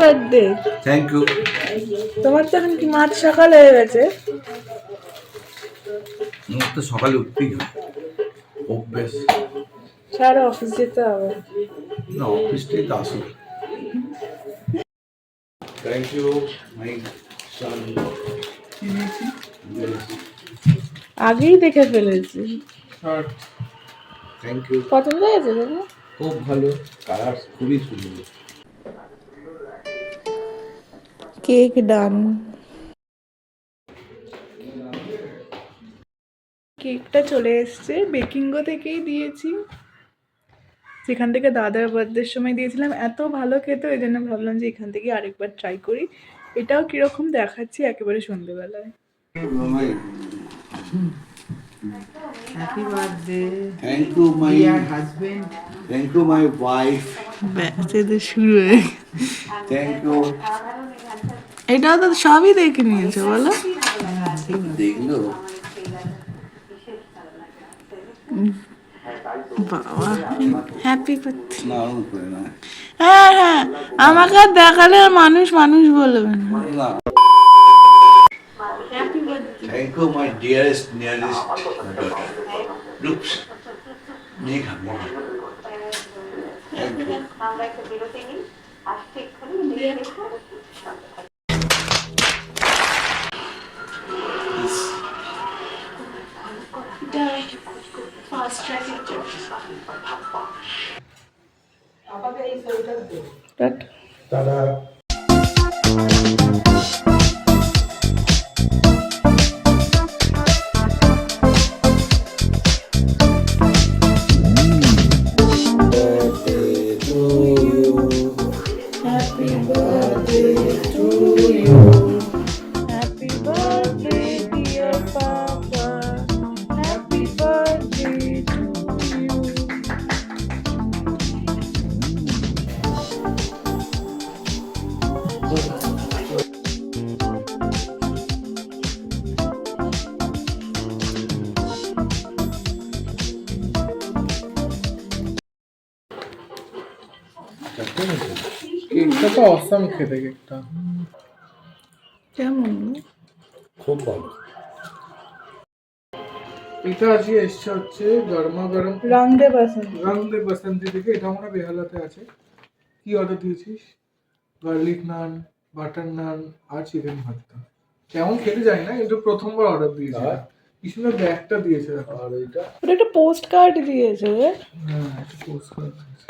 Birthday. Thank you. তোমার তো এখন কি মাঝ সকাল হয়ে গেছে। আমার তো সকালে উঠতেই হয়, অভ্যেস। সারা অফিস যেতে হবে। না, অফিসটাই তো আসল। Thank you my son. আগেই দেখে ফেলেছি। Thank you. পছন্দ হয়েছে তোমার? খুব ভালো, কালার খুবই সুন্দর। Cake done. কেকটা চলে এসছে, বেকিংগো থেকেই দিয়েছি, যেখান থেকে দাদার বার্থডের সময় দিয়েছিলাম। এত ভালো খেতে, ওই জন্য ভাবলাম যে এখান থেকে আরেকবার ট্রাই করি। এটাও কিরকম দেখাচ্ছি একেবারে সন্ধ্যেবেলায়। Happy birthday, thank you my dear husband. Thank you my wife. ব্যাস এদের শুরু হয়ে গেছে। Thank you. এটাও তো সবই দেখে নিয়েছে বলো। দেখলো বাবা, হ্যাপি বার্থডে। না, ওরকম করে না। হ্যাঁ হ্যাঁ, আমাকে আর দেখালে আর মানুষ মানুষ বলবে না। না। Thank you my dearest nearest daughter. Looks Megha Megha. Thank you. আমরা একটা বিরতি নিই, আসছে এক্ষুনি দেখো। দাদা Happy birthday to you. Happy birthday, dear Papa. Happy birthday to you. কেকটা তো অসাম খেতে, কেকটা কেমন? খুব ভালো। এটা আজকে এসছে হচ্ছে গরমা গরম রং দে বসন্ত। রং দে বসন্তি থেকে। এটা আমরা বেহালাতে আছে। কি অর্ডার দিয়েছিস? গার্লিক নান, বাটার নান আর চিকেন ভর্তা। কেমন খেতে জানি না, কিন্তু প্রথমবার অর্ডার দিয়েছে। কি সুন্দর ব্যাগটা দিয়েছে দেখো। আর এইটা ওটা একটা পোস্ট কার্ড দিয়েছে। হ্যাঁ, একটা পোস্ট করে দিয়েছে।